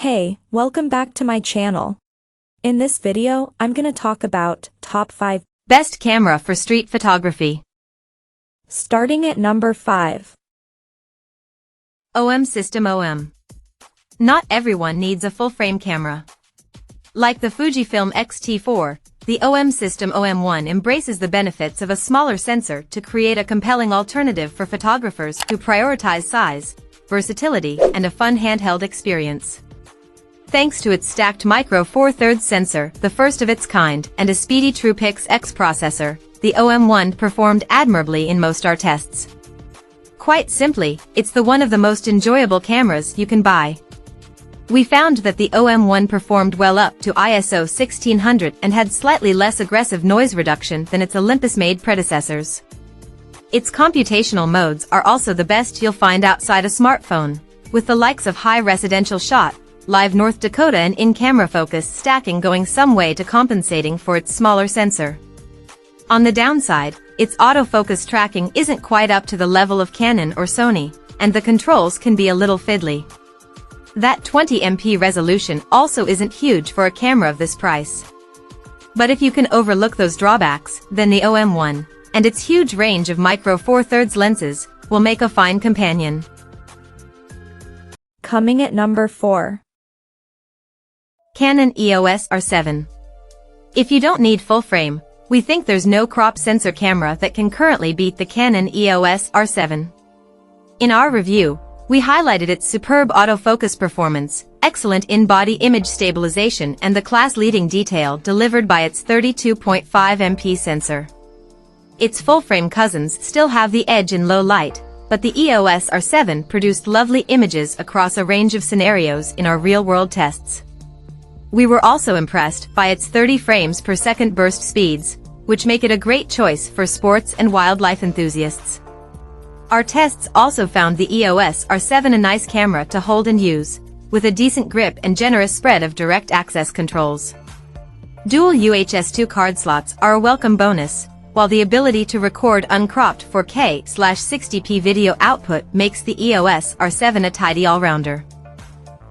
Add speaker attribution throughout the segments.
Speaker 1: Hey, welcome back to my channel. In this video, I'm gonna talk about top 5
Speaker 2: best camera for street photography.
Speaker 1: Starting at number 5.
Speaker 2: OM System OM. Not everyone needs a full-frame camera. Like the Fujifilm X-T4, the OM System OM1 embraces the benefits of a smaller sensor to create a compelling alternative for photographers who prioritize size, versatility, and a fun handheld experience. Thanks to its stacked Micro Four Thirds sensor, the first of its kind, and a speedy TruePix X processor, the OM1 performed admirably in most our tests. Quite simply, it's one of the most enjoyable cameras you can buy. We found that the OM1 performed well up to ISO 1600 and had slightly less aggressive noise reduction than its Olympus-made predecessors. Its computational modes are also the best you'll find outside a smartphone, with the likes of high residential shot, live North Dakota and in-camera focus stacking going some way to compensating for its smaller sensor. On the downside, its autofocus tracking isn't quite up to the level of Canon or Sony, and the controls can be a little fiddly. That 20MP resolution also isn't huge for a camera of this price. But if you can overlook those drawbacks, then the OM1, and its huge range of Micro Four Thirds lenses, will make a fine companion.
Speaker 1: Coming at number 4.
Speaker 2: Canon EOS R7. If you don't need full frame, we think there's no crop sensor camera that can currently beat the Canon EOS R7. In our review, we highlighted its superb autofocus performance, excellent in-body image stabilization and the class-leading detail delivered by its 32.5MP sensor. Its full-frame cousins still have the edge in low light, but the EOS R7 produced lovely images across a range of scenarios in our real-world tests. We were also impressed by its 30 frames per second burst speeds, which make it a great choice for sports and wildlife enthusiasts. Our tests also found the EOS R7 a nice camera to hold and use, with a decent grip and generous spread of direct access controls. Dual UHS-2 card slots are a welcome bonus, while the ability to record uncropped 4K/60p video output makes the EOS R7 a tidy all-rounder.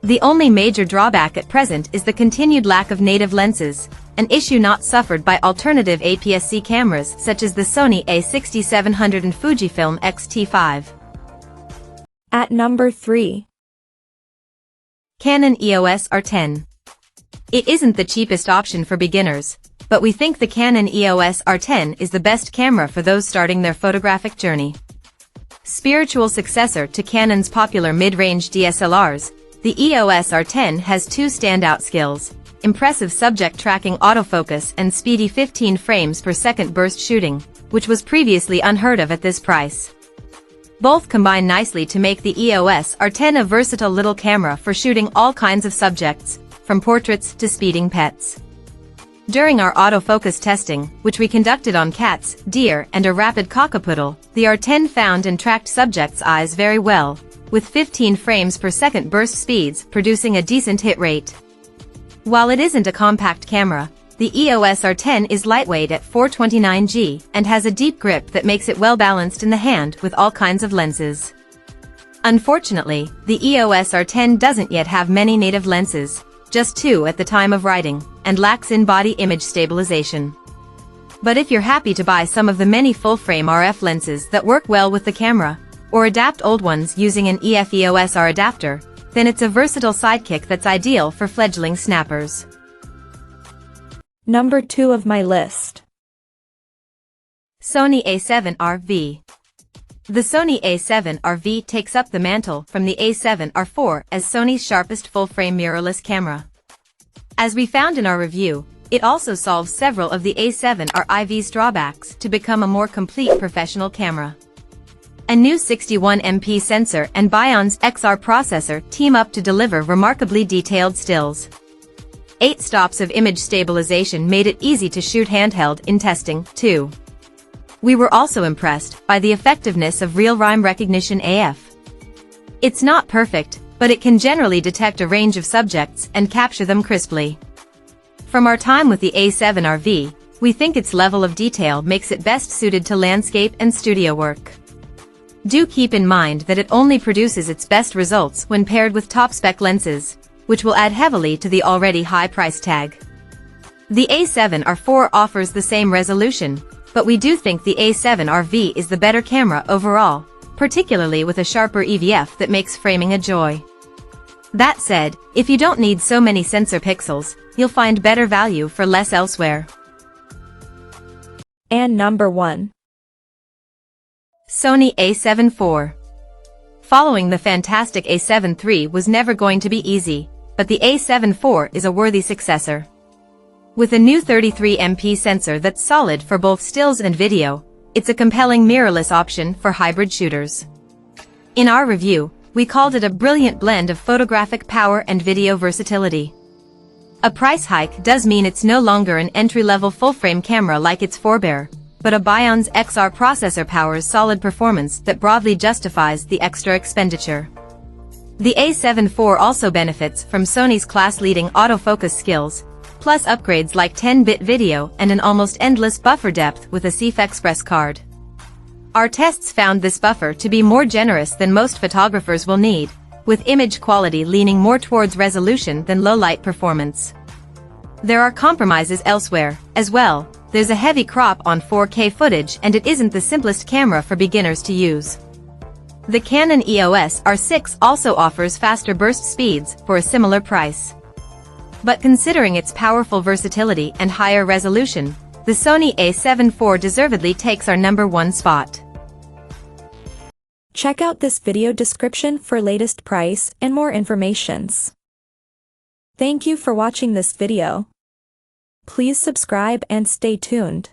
Speaker 2: The only major drawback at present is the continued lack of native lenses, an issue not suffered by alternative APS-C cameras such as the Sony A7 IV and Fujifilm X-T5.
Speaker 1: At number 3.
Speaker 2: Canon EOS R10. It isn't the cheapest option for beginners, but we think the Canon EOS R10 is the best camera for those starting their photographic journey. Spiritual successor to Canon's popular mid-range DSLRs, the EOS R10 has two standout skills: impressive subject tracking autofocus and speedy 15 frames per second burst shooting, which was previously unheard of at this price. Both combine nicely to make the EOS R10 a versatile little camera for shooting all kinds of subjects, from portraits to speeding pets. During our autofocus testing, which we conducted on cats, deer, and a rapid cockapoodle, the R10 found and tracked subjects' eyes very well, with 15 frames per second burst speeds producing a decent hit rate. While it isn't a compact camera, the EOS R10 is lightweight at 429G and has a deep grip that makes it well balanced in the hand with all kinds of lenses. Unfortunately, the EOS R10 doesn't yet have many native lenses, just 2 at the time of writing, and lacks in-body image stabilization. But if you're happy to buy some of the many full-frame RF lenses that work well with the camera, or adapt old ones using an EF-EOS R adapter, then it's a versatile sidekick that's ideal for fledgling snappers.
Speaker 1: Number 2 of my list.
Speaker 2: Sony A7 IV. The Sony A7 IV takes up the mantle from the A7R IV as Sony's sharpest full-frame mirrorless camera. As we found in our review, it also solves several of the A7R IV's drawbacks to become a more complete professional camera. A new 61MP sensor and Bion's XR processor team up to deliver remarkably detailed stills. 8 stops of image stabilization made it easy to shoot handheld in testing, too. We were also impressed by the effectiveness of real-time recognition AF. It's not perfect, but it can generally detect a range of subjects and capture them crisply. From our time with the A7R V, we think its level of detail makes it best suited to landscape and studio work. Do keep in mind that it only produces its best results when paired with top-spec lenses, which will add heavily to the already high price tag. The A7R IV offers the same resolution, but we do think the A7R V is the better camera overall, particularly with a sharper EVF that makes framing a joy. That said, if you don't need so many sensor pixels, you'll find better value for less elsewhere.
Speaker 1: And number 1.
Speaker 2: Sony A7 IV. Following the fantastic A7 III was never going to be easy, but the A7 IV is a worthy successor. With a new 33MP sensor that's solid for both stills and video, it's a compelling mirrorless option for hybrid shooters. In our review, we called it a brilliant blend of photographic power and video versatility. A price hike does mean it's no longer an entry-level full-frame camera like its forebear, but a Bion's XR processor powers solid performance that broadly justifies the extra expenditure. The A7 IV also benefits from Sony's class-leading autofocus skills, plus upgrades like 10-bit video and an almost endless buffer depth with a CF Express card. Our tests found this buffer to be more generous than most photographers will need, with image quality leaning more towards resolution than low-light performance. There are compromises elsewhere, as well. There's a heavy crop on 4K footage and it isn't the simplest camera for beginners to use. The Canon EOS R6 also offers faster burst speeds for a similar price. But considering its powerful versatility and higher resolution, the Sony A7 IV deservedly takes our number 1 spot.
Speaker 1: Check out this video description for latest price and more informations. Thank you for watching this video. Please subscribe and stay tuned.